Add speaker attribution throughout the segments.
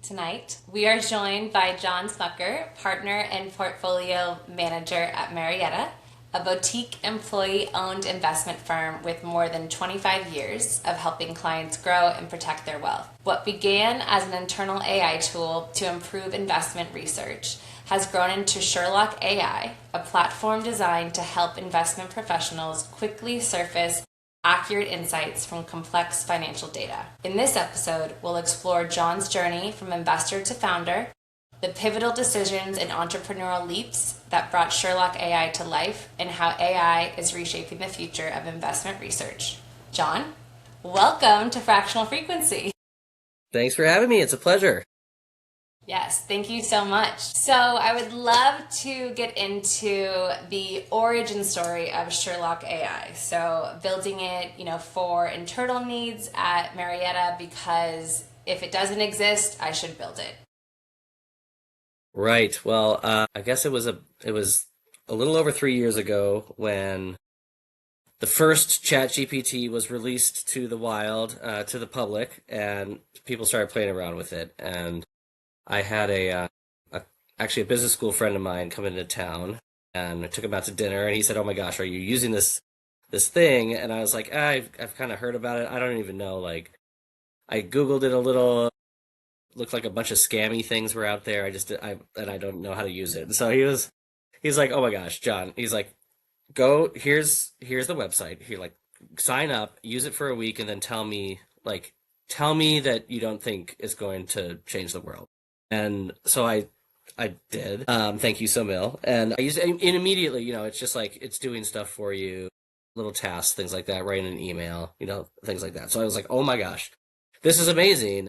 Speaker 1: Tonight, we are joined by Jon Smucker, partner and portfolio manager at Marietta, a boutique employee-owned investment firm with more than 25 years of helping clients grow and protect their wealth. What began as an internal AI tool to improve investment research has grown into Sherlock AI, a platform designed to help investment professionals quickly surface accurate insights from complex financial data. In this episode, we'll explore Jon's journey from investor to founder, the pivotal decisions and entrepreneurial leaps that brought Sherlock AI to life, and how AI is reshaping the future of investment research. Jon, welcome to Fractional Frequency.
Speaker 2: Thanks for having me. It's a pleasure.
Speaker 1: Yes, thank you so much. So I would love to get into the origin story of Sherlock AI. So building it, for internal needs at Marietta, because if it doesn't exist, I should build it.
Speaker 2: Right. Well, I guess it was a little over 3 years ago when the first ChatGPT was released to the wild, to the public, and people started playing around with it. And I had actually a business school friend of mine come into town, and I took him out to dinner, and he said, "Oh my gosh, are you using this thing?" And I was like, I've kind of heard about it. I don't even know. Like, I Googled it a little. Looked like a bunch of scammy things were out there. I don't know how to use it. And so he's like, "Oh my gosh, Jon." He's like, "Go, here's the website. Here, like, sign up, use it for a week, and then tell me that you don't think it's going to change the world." And so I did. Thank you so mil. And I used it, and immediately, it's just like it's doing stuff for you, little tasks, things like that, writing an email, things like that. So I was like, "Oh my gosh, this is amazing."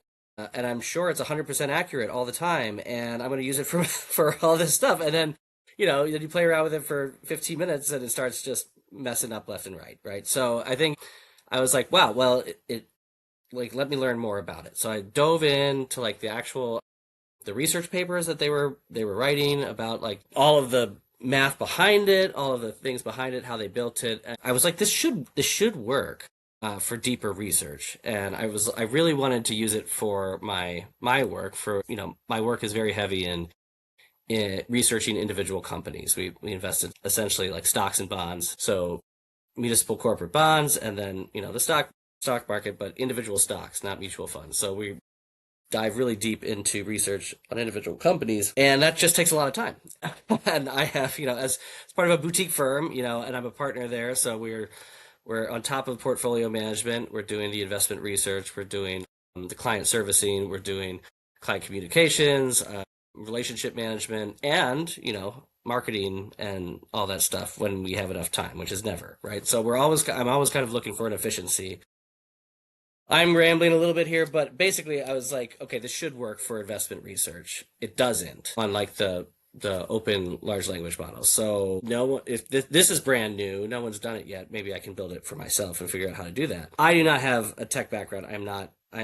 Speaker 2: And I'm sure it's 100% accurate all the time, and I'm going to use it for for all this stuff. And then, you play around with it for 15 minutes, and it starts just messing up left and right, right? So I think I was like, wow, well, it like, let me learn more about it. So I dove into like the research papers that they were writing about, like all of the math behind it, all of the things behind it, how they built it. And I was like, this should work. For deeper research, and I really wanted to use it for my work. My work is very heavy in researching individual companies. We invested essentially like stocks and bonds, so municipal corporate bonds, and then the stock market, but individual stocks, not mutual funds. So we dive really deep into research on individual companies, and that just takes a lot of time. And I have, as part of a boutique firm, and I'm a partner there, so we're on top of portfolio management. We're doing the investment research. We're doing the client servicing. We're doing client communications, relationship management, and, marketing and all that stuff when we have enough time, which is never, right? So I'm always kind of looking for an efficiency. I'm rambling a little bit here, but basically I was like, okay, this should work for investment research. It doesn't, unlike the open large language models. So if this is brand new, no one's done it yet. Maybe I can build it for myself and figure out how to do that. I do not have a tech background. I am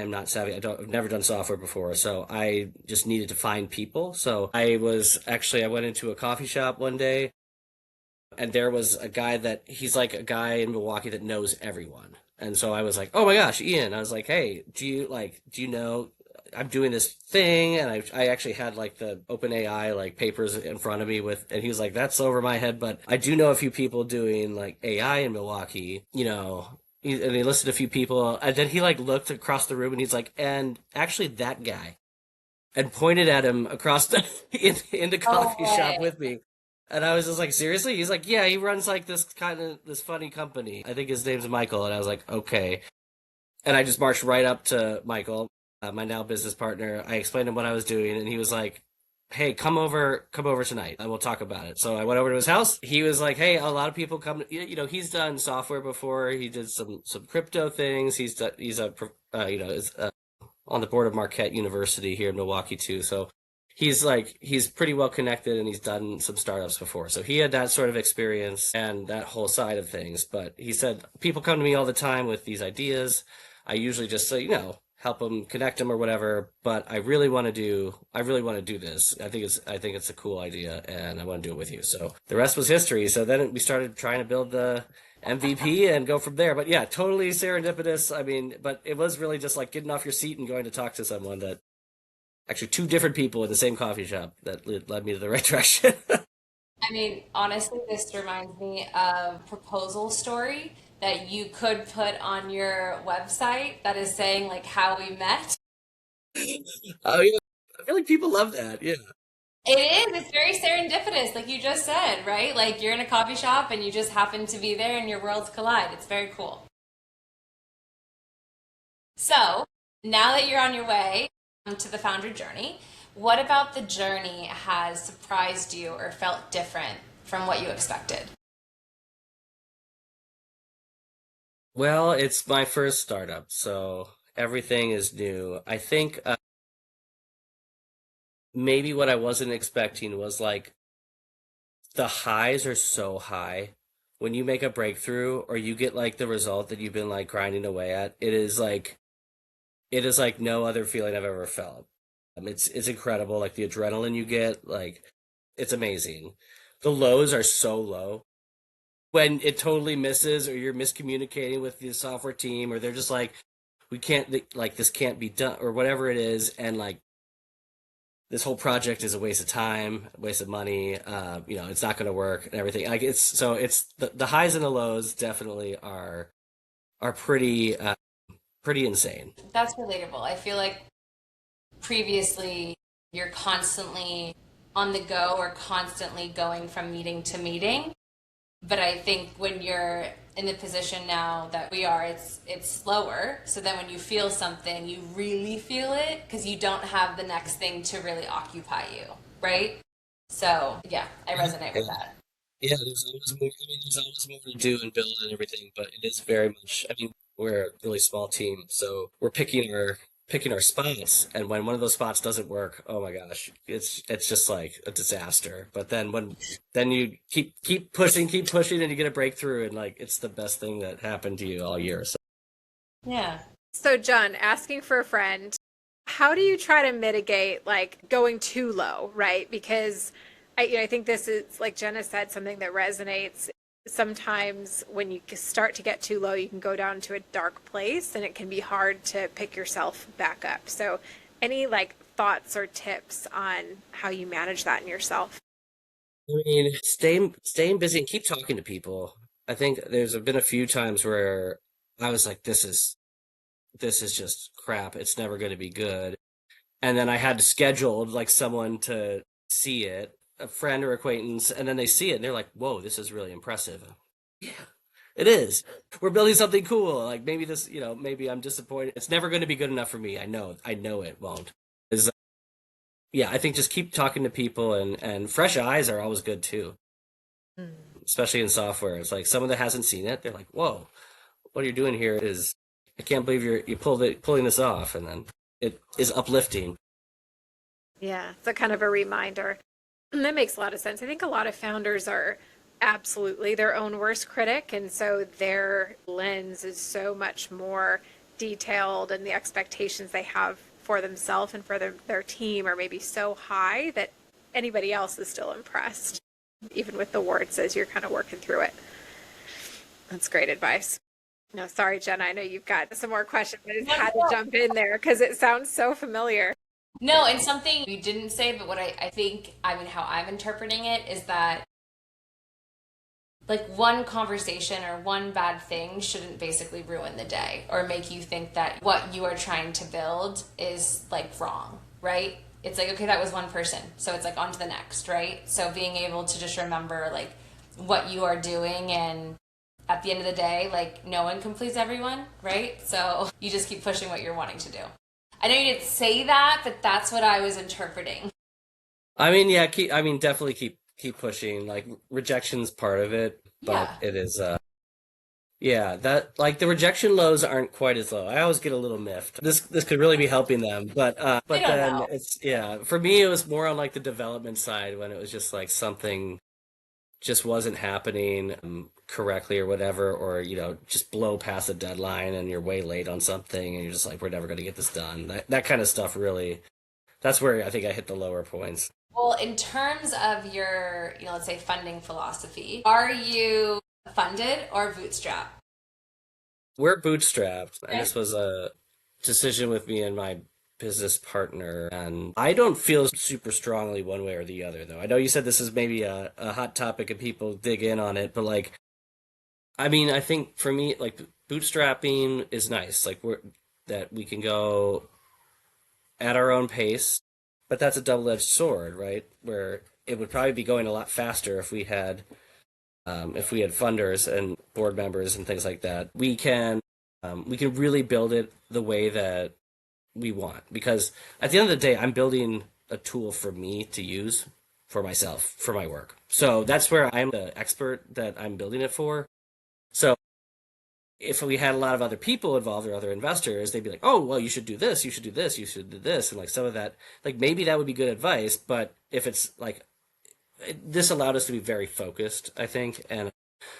Speaker 2: not savvy. I've never done software before, so I just needed to find people. So I went into a coffee shop one day, and there was a guy he's like a guy in Milwaukee that knows everyone. And so I was like, "Oh my gosh, Ian." I was like, "Hey, do you know, I'm doing this thing," and I actually had like the OpenAI like papers in front of me and he was like, "That's over my head, but I do know a few people doing like AI in Milwaukee, and he listed a few people, and then he like looked across the room and he's like, "And actually that guy," and pointed at him across in the coffee shop with me. And I was just like, "Seriously?" He's like, "Yeah, he runs like this funny company. I think his name's Michael." And I was like, "Okay." And I just marched right up to Michael, my now business partner. I explained to him what I was doing, and he was like, "Hey, come over tonight, and we'll talk about it." So I went over to his house. He was like, "Hey, a lot of people come. He's done software before. He did some crypto things. He's on the board of Marquette University here in Milwaukee too. So he's pretty well connected, and he's done some startups before. So he had that sort of experience and that whole side of things. But he said people come to me all the time with these ideas. I usually just say, help them, connect them or whatever. But I really want to do this. I think it's a cool idea, and I want to do it with you. So the rest was history. So then we started trying to build the MVP and go from there. But yeah, totally serendipitous. I mean, but it was really just like getting off your seat and going to talk to someone that actually two different people in the same coffee shop that led me to the right direction.
Speaker 1: I mean, honestly, this reminds me of proposal story that you could put on your website that is saying like how we met.
Speaker 2: Oh yeah, I feel like people love that. Yeah.
Speaker 1: It is. It's very serendipitous, like you just said, right? Like you're in a coffee shop and you just happen to be there and your worlds collide. It's very cool. So now that you're on your way to the founder journey, what about the journey has surprised you or felt different from what you expected?
Speaker 2: Well, it's my first startup, so everything is new. I think maybe what I wasn't expecting was like the highs are so high when you make a breakthrough or you get like the result that you've been like grinding away at. It is like no other feeling I've ever felt. It's incredible, like the adrenaline you get, like it's amazing. The lows are so low when it totally misses or you're miscommunicating with the software team or they're just like we can't like this can't be done or whatever it is and like this whole project is a waste of time, a waste of money. It's not going to work and everything. Like it's the highs and the lows definitely are pretty insane.
Speaker 1: That's relatable. I feel like previously you're constantly on the go or constantly going from meeting to meeting. But I think when you're in the position now that we are, it's slower. So then when you feel something, you really feel it because you don't have the next thing to really occupy you, right? So yeah, I resonate with that.
Speaker 2: Yeah, there's always more. I mean, there's always more to do and build and everything, but it is very much. I mean, we're a really small team, so we're picking our spots. And when one of those spots doesn't work, oh my gosh, it's just like a disaster. But then you keep pushing, and you get a breakthrough, and like it's the best thing that happened to you all year. So
Speaker 1: Yeah.
Speaker 3: So, John, asking for a friend, how do you try to mitigate like going too low, right? Because I think this is, like Jenna said, something that resonates. Sometimes when you start to get too low, you can go down to a dark place and it can be hard to pick yourself back up. So, any like thoughts or tips on how you manage that in yourself?
Speaker 2: I mean, staying busy and keep talking to people. I think there's been a few times where I was like, this is just crap. It's never going to be good. And then I had to schedule like someone to see it, a friend or acquaintance, and then they see it and they're like, "Whoa, this is really impressive." Yeah, it is. We're building something cool. Like maybe this, maybe I'm disappointed. It's never going to be good enough for me. I know it won't. Is Yeah, I think just keep talking to people and fresh eyes are always good too, especially in software. It's like someone that hasn't seen it, they're like, "Whoa, what you're doing here is I can't believe pulling this off," and then it is uplifting.
Speaker 3: Yeah, it's a kind of a reminder. And that makes a lot of sense. I think a lot of founders are absolutely their own worst critic. And so their lens is so much more detailed, and the expectations they have for themselves and for their team are maybe so high that anybody else is still impressed, even with the warts as you're kind of working through it. That's great advice. No, sorry, Jenna. I know you've got some more questions, but I just had to jump in there because it sounds so familiar.
Speaker 1: No, and something you didn't say, but what I think, I mean, how I'm interpreting it is that like one conversation or one bad thing shouldn't basically ruin the day or make you think that what you are trying to build is like wrong, right? It's like, okay, that was one person. So it's like on to the next, right? So being able to just remember like what you are doing, and at the end of the day, like no one can please everyone, right? So you just keep pushing what you're wanting to do. I know you didn't say that, but that's what I was interpreting.
Speaker 2: I mean, yeah, definitely keep pushing. Like rejection's part of it, but
Speaker 1: Yeah.
Speaker 2: it is yeah, that like the rejection lows aren't quite as low. I always get a little miffed. This could really be helping them, but
Speaker 1: They
Speaker 2: but
Speaker 1: don't
Speaker 2: then
Speaker 1: know.
Speaker 2: it's yeah, for me it was more on like the development side when it was just like something just wasn't happening correctly or whatever, or just blow past a deadline and you're way late on something and you're just like we're never going to get this done. That kind of stuff really, that's where I think I hit the lower points.
Speaker 1: Well, in terms of your, let's say funding philosophy, are you funded or bootstrap?
Speaker 2: We're bootstrapped, and
Speaker 1: Okay.
Speaker 2: this was a decision with me and my business partner. And I don't feel super strongly one way or the other, though. I know you said this is maybe a hot topic and people dig in on it, but like, I mean, I think for me, like bootstrapping is nice. Like that we can go at our own pace, but that's a double-edged sword, right? Where it would probably be going a lot faster if we had funders and board members and things like that. We can really build it the way that we want, because at the end of the day, I'm building a tool for me to use for myself, for my work. So that's where I'm the expert that I'm building it for. So if we had a lot of other people involved or other investors, they'd be like, "Oh, well, you should do this, you should do this, you should do this," and like some of that, like maybe that would be good advice. But if it's like this allowed us to be very focused, I think, and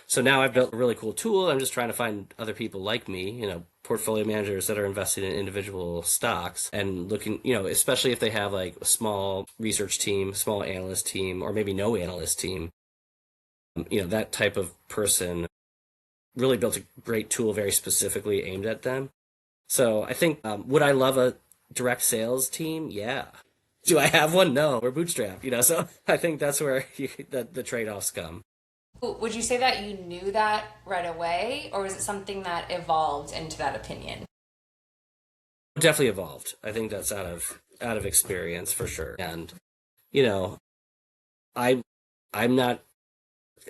Speaker 2: so now I've built a really cool tool. I'm just trying to find other people like me, portfolio managers that are invested in individual stocks and looking, especially if they have like a small research team, small analyst team, or maybe no analyst team, that type of person really built a great tool very specifically aimed at them. So I think, would I love a direct sales team? Yeah. Do I have one? No, we're bootstrapped, so I think that's where the trade-offs come.
Speaker 1: Would you say that you knew that right away, or was it something that evolved into that opinion?
Speaker 2: Definitely evolved. I think that's out of experience for sure. And, you know, I I'm not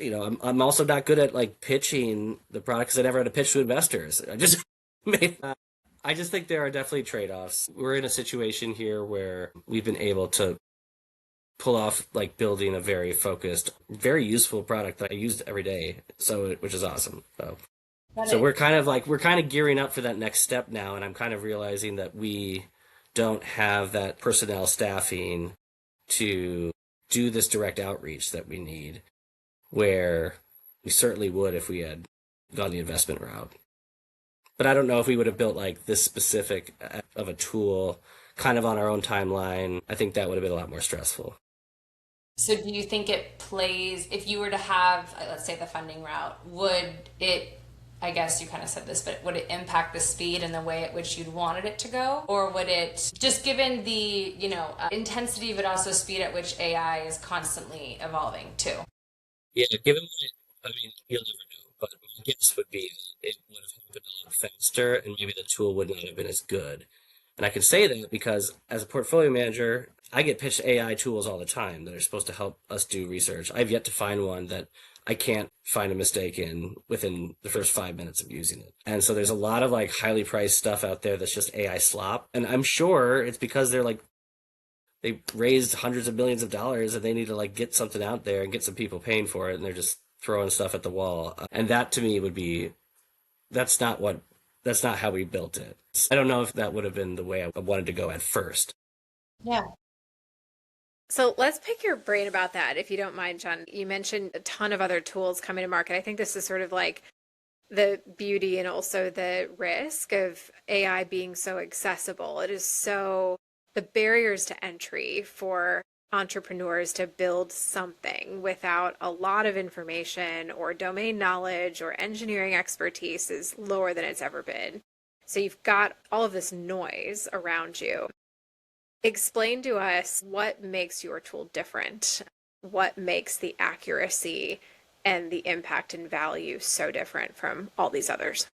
Speaker 2: I'm also not good at like pitching the product because I never had to pitch to investors. I just made I just think there are definitely trade-offs. We're in a situation here where we've been able to pull off like building a very focused, very useful product that I used every day. So which is awesome. So we're kind of gearing up for that next step now, and I'm kind of realizing that we don't have that personnel staffing to do this direct outreach that we need, where we certainly would if we had gone the investment route. But I don't know if we would have built like this specific of a tool kind of on our own timeline. I think that would have been a lot more stressful.
Speaker 1: So do you think it plays, if you were to have, let's say, the funding route, would it, I guess you kind of said this, but would it impact the speed and the way at which you'd wanted it to go? Or would it, just given the, intensity, but also speed at which AI is constantly evolving too?
Speaker 2: Yeah, given I mean, you'll never know, but my guess would be that it would have happened a lot faster and maybe the tool would not have been as good. And I can say that because as a portfolio manager, I get pitched AI tools all the time that are supposed to help us do research. I've yet to find one that I can't find a mistake in within the first 5 minutes of using it. And so there's a lot of like highly priced stuff out there that's just AI slop. And I'm sure it's because they raised hundreds of millions of dollars and they need to like get something out there and get some people paying for it. And they're just throwing stuff at the wall. And that to me would be, that's not how we built it. I don't know if that would have been the way I wanted to go at first.
Speaker 1: Yeah.
Speaker 3: So let's pick your brain about that, if you don't mind, Jon. You mentioned a ton of other tools coming to market. I think this is sort of like the beauty and also the risk of AI being so accessible. The barriers to entry for entrepreneurs to build something without a lot of information or domain knowledge or engineering expertise is lower than it's ever been. So you've got all of this noise around you. Explain to us what makes your tool different, what makes the accuracy and the impact and value so different from all these others.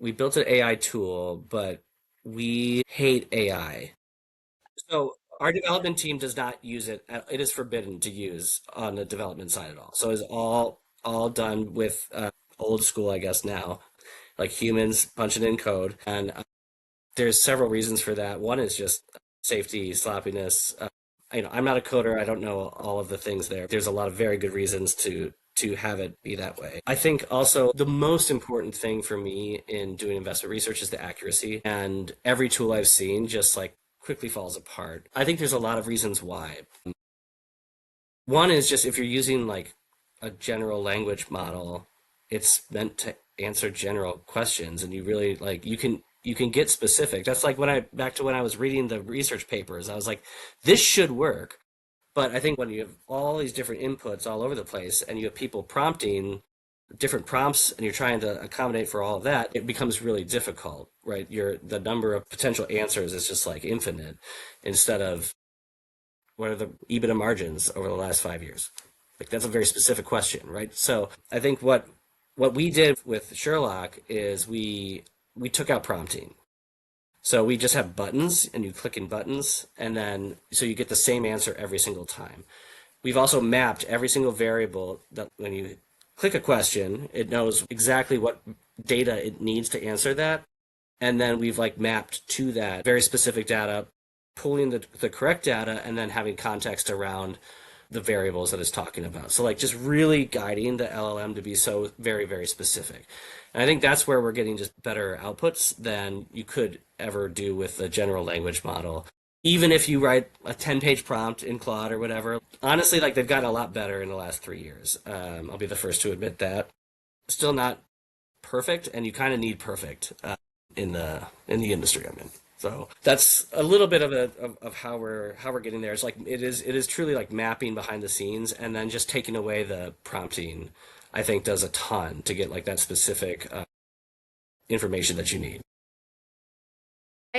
Speaker 2: We built an AI tool, but we hate AI. So our development team does not use it. It is forbidden to use on the development side at all. So it's all done with old school, I guess now, like humans punching in code. And there's several reasons for that. One is just safety, sloppiness. I'm not a coder. I don't know all of the things there. There's a lot of very good reasons to have it be that way. I think also the most important thing for me in doing investment research is the accuracy. And every tool I've seen just like quickly falls apart. I think there's a lot of reasons why. One is just if you're using like a general language model, it's meant to answer general questions, and you really like you can get specific. That's like back to when I was reading the research papers, I was like, this should work. But I think when you have all these different inputs all over the place and you have people prompting different prompts and you're trying to accommodate for all of that, it becomes really difficult, right? The number of potential answers is just like infinite instead of what are the EBITDA margins over the last 5 years? Like that's a very specific question, right? So I think what we did with Sherlock is we took out prompting. So we just have buttons and you click in buttons and then so you get the same answer every single time. We've also mapped every single variable that when you click a question, it knows exactly what data it needs to answer that. And then we've like mapped to that very specific data, pulling the correct data and then having context around the variables that it's talking about. So like just really guiding the LLM to be so very, very specific. And I think that's where we're getting just better outputs than you could ever do with the general language model. Even if you write a 10-page prompt in Claude or whatever, honestly, like they've gotten a lot better in the last 3 years. I'll be the first to admit that. Still not perfect, and you kind of need perfect in the industry I'm in. So that's a little bit of how we're getting there. It's like it is truly like mapping behind the scenes, and then just taking away the prompting. I think does a ton to get like that specific information that you need.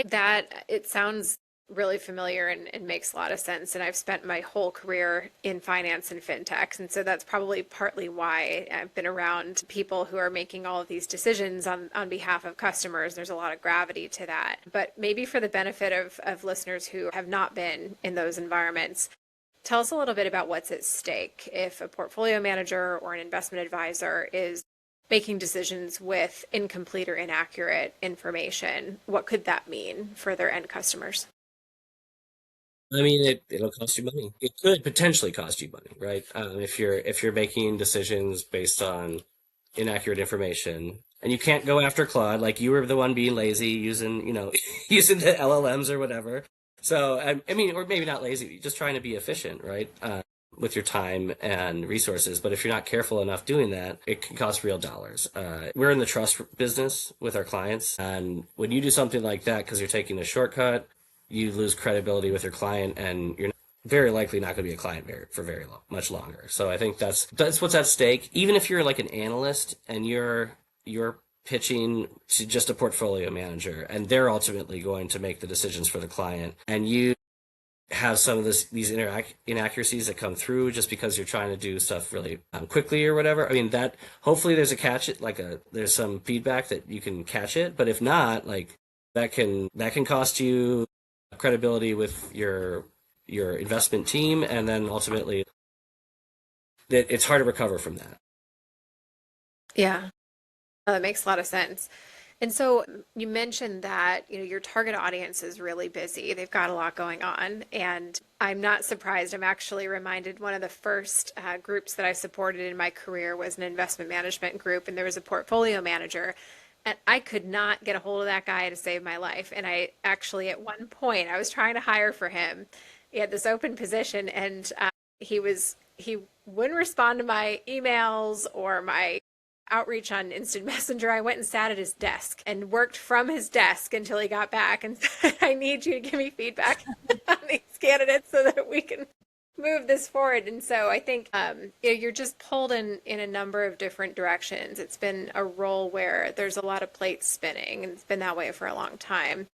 Speaker 3: That it sounds really familiar and makes a lot of sense. And I've spent my whole career in finance and fintech. And so that's probably partly why I've been around people who are making all of these decisions on behalf of customers. There's a lot of gravity to that. But maybe for the benefit of listeners who have not been in those environments, tell us a little bit about what's at stake if a portfolio manager or an investment advisor is making decisions with incomplete or inaccurate information. What could that mean for their end customers?
Speaker 2: I mean, it'll cost you money. It could potentially cost you money, right? If you're making decisions based on inaccurate information, and you can't go after Claude, like you were the one being lazy using, using the LLMs or whatever. So I mean, or maybe not lazy, just trying to be efficient, right? With your time and resources. But if you're not careful enough doing that, it can cost real dollars. We're in the trust business with our clients. And when you do something like that, because you're taking a shortcut, you lose credibility with your client and you're very likely not going to be a client for very long, much longer. So I think that's what's at stake. Even if you're like an analyst and you're pitching to just a portfolio manager and they're ultimately going to make the decisions for the client and you have some of these inaccuracies that come through just because you're trying to do stuff really quickly or whatever. I mean, that hopefully there's a catch it, there's some feedback that you can catch it. But if not, like that can cost you credibility with your investment team, and then ultimately it's hard to recover from that.
Speaker 3: Yeah, that makes a lot of sense. And so you mentioned that, your target audience is really busy. They've got a lot going on. And I'm not surprised. I'm actually reminded one of the first groups that I supported in my career was an investment management group. And there was a portfolio manager. And I could not get a hold of that guy to save my life. And I actually, at one point, I was trying to hire for him. He had this open position and he wouldn't respond to my emails or my outreach on instant messenger. I went and sat at his desk and worked from his desk until he got back and said, I need you to give me feedback on these candidates so that we can move this forward. And so I think you're just pulled in a number of different directions. It's been a role where there's a lot of plates spinning, and it's been that way for a long time.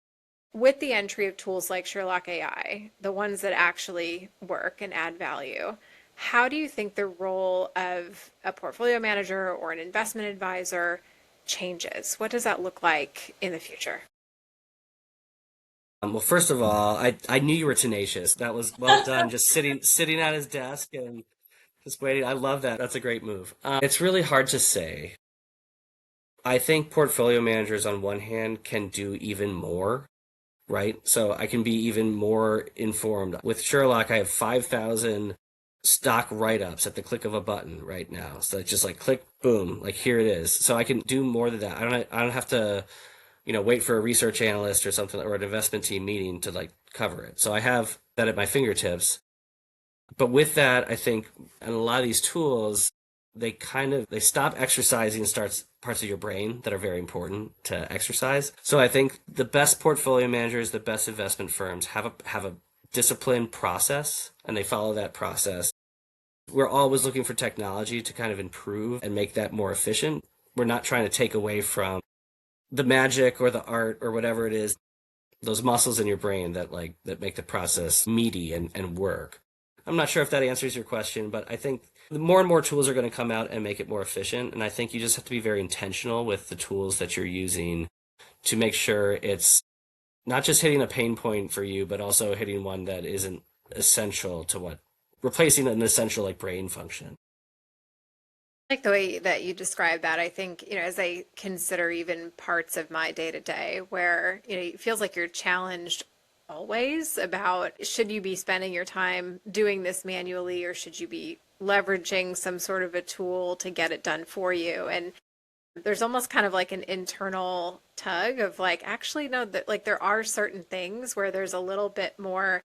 Speaker 3: With the entry of tools like Sherlock AI, the ones that actually work and add value, how do you think the role of a portfolio manager or an investment advisor changes? What does that look like in the future?
Speaker 2: Well, first of all, I knew you were tenacious. That was well done. Just sitting at his desk and just waiting. I love that. That's a great move. It's really hard to say. I think portfolio managers on one hand can do even more, right? So I can be even more informed. With Sherlock, I have 5,000 stock write-ups at the click of a button right now. So it's just like click, boom, like here it is. So I can do more than that. I don't have to wait for a research analyst or something or an investment team meeting to like cover it. So I have that at my fingertips. But with that, I think, and a lot of these tools, they stop exercising and starts parts of your brain that are very important to exercise. So I think the best portfolio managers, the best investment firms have a disciplined process, and they follow that process. We're always looking for technology to kind of improve and make that more efficient. We're not trying to take away from the magic or the art or whatever it is, those muscles in your brain that make the process meaty and work. I'm not sure if that answers your question, but I think more and more tools are going to come out and make it more efficient. And I think you just have to be very intentional with the tools that you're using to make sure it's not just hitting a pain point for you, but also hitting one that isn't essential to replacing an essential like brain function.
Speaker 3: I like the way that you describe that. I think, as I consider even parts of my day to day where, it feels like you're challenged always about should you be spending your time doing this manually or should you be leveraging some sort of a tool to get it done for you? And there's almost kind of like an internal tug of like, actually, no, that like there are certain things where there's a little bit more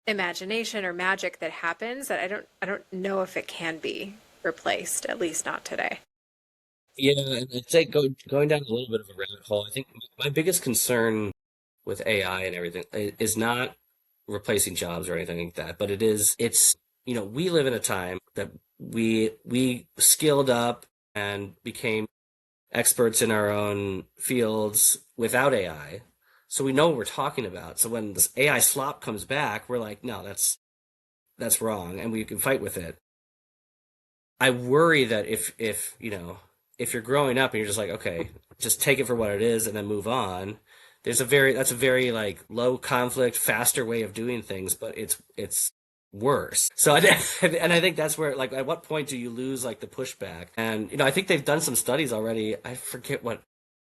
Speaker 3: imagination or magic that happens that I don't know if it can be replaced, at least not today.
Speaker 2: Yeah, and I'd say going down a little bit of a rabbit hole, I think my biggest concern with AI and everything is not replacing jobs or anything like that, but we live in a time that we skilled up and became experts in our own fields without AI. So we know what we're talking about. So when this AI slop comes back, we're like, no, that's wrong, and we can fight with it. I worry that if you're growing up and you're just like, okay, just take it for what it is and then move on, that's a very like low conflict, faster way of doing things, but it's worse. So and I think that's where like at what point do you lose like the pushback? And I think they've done some studies already. I forget what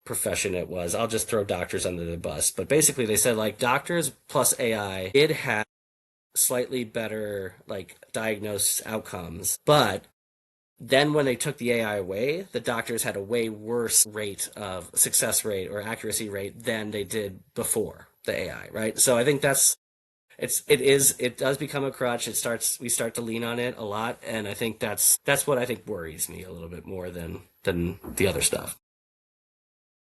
Speaker 2: profession it was. I'll just throw doctors under the bus. But basically they said like doctors plus AI did have slightly better like diagnosed outcomes, but then when they took the AI away, the doctors had a way worse rate of success rate or accuracy rate than they did before the AI, right? So I think it does become a crutch. We start to lean on it a lot, and I think that's what I think worries me a little bit more than the other stuff.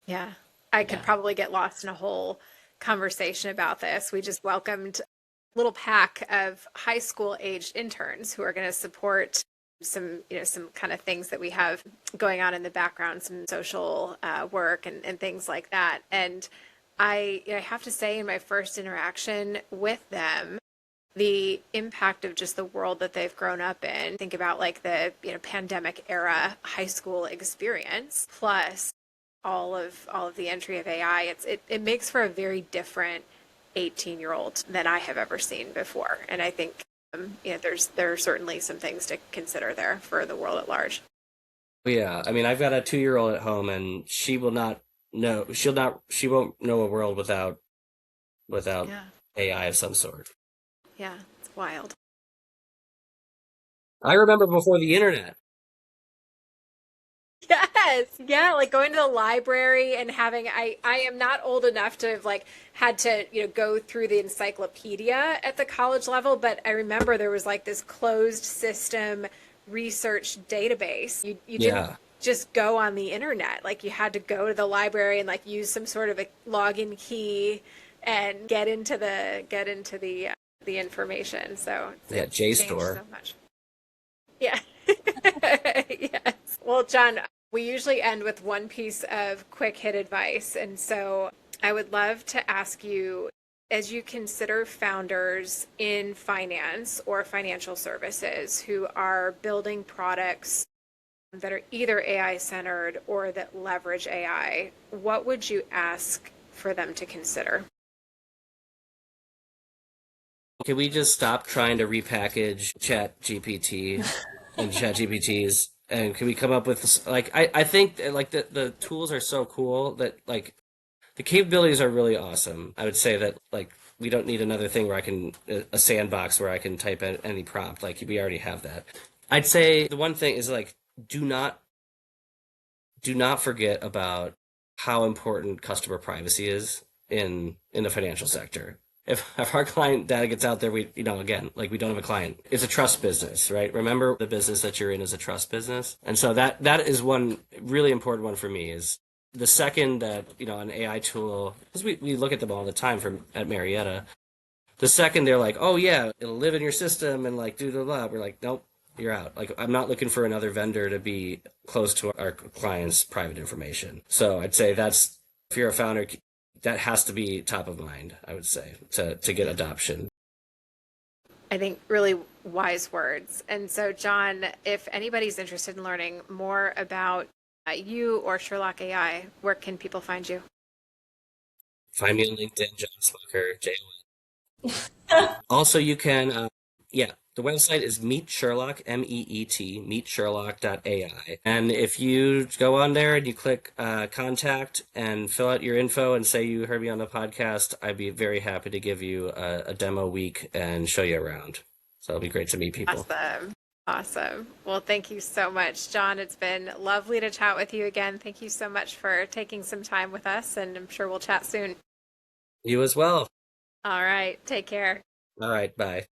Speaker 3: Yeah. I could probably get lost in a whole conversation about this. We just welcomed a little pack of high school aged interns who are going to support some kind of things that we have going on in the background, some social work and things like that. And I have to say, in my first interaction with them, the impact of just the world that they've grown up in, think about like the pandemic era high school experience, plus all of the entry of AI, it makes for a very different 18-year-old than I have ever seen before. And I think there are certainly some things to consider there for the world at large.
Speaker 2: Yeah, I mean, I've got a 2-year-old at home, and she won't know a world without
Speaker 3: Yeah.
Speaker 2: AI of some sort.
Speaker 3: Yeah, it's wild.
Speaker 2: I remember before the internet.
Speaker 3: Yes. Yeah, like going to the library and having I am not old enough to have like had to, go through the encyclopedia at the college level, but I remember there was like this closed system research database. You didn't
Speaker 2: Yeah.
Speaker 3: just go on the internet. Like you had to go to the library and like use some sort of a login key and get into the information. So
Speaker 2: Yeah,
Speaker 3: it's changed
Speaker 2: JSTOR.
Speaker 3: so much. Yeah. Yes. Well, John, we usually end with one piece of quick hit advice. And so I would love to ask you, as you consider founders in finance or financial services who are building products that are either AI centered or that leverage AI, what would you ask for them to consider?
Speaker 2: Can we just stop trying to repackage Chat GPT and Chat GPTs? And can we come up with like I think like the tools are so cool that like the capabilities are really awesome. I would say that like we don't need another thing where I can a sandbox where I can type in any prompt. Like we already have that. I'd say the one thing is like do not forget about how important customer privacy is in the financial sector. If our client data gets out there, again, like we don't have a client. It's a trust business, right? Remember the business that you're in is a trust business. And so that is one really important one for me is the second that, an AI tool, because we look at them all the time at Marietta. The second they're like, oh yeah, it'll live in your system and like do the blah. We're like, nope, you're out. Like, I'm not looking for another vendor to be close to our clients' private information. So I'd say that's, if you're a founder, that has to be top of mind, I would say, to get adoption.
Speaker 3: I think really wise words. And so, Jon, if anybody's interested in learning more about you or Sherlock AI, where can people find you?
Speaker 2: Find me on LinkedIn, Jon Smucker, Also, you can, the website is Meet Sherlock, meet Sherlock.ai. And if you go on there and you click contact and fill out your info and say you heard me on the podcast, I'd be very happy to give you a demo week and show you around. So it'll be great to meet people.
Speaker 3: Awesome. Awesome. Well, thank you so much, Jon. It's been lovely to chat with you again. Thank you so much for taking some time with us, and I'm sure we'll chat soon.
Speaker 2: You as well.
Speaker 3: All right. Take care.
Speaker 2: All right. Bye.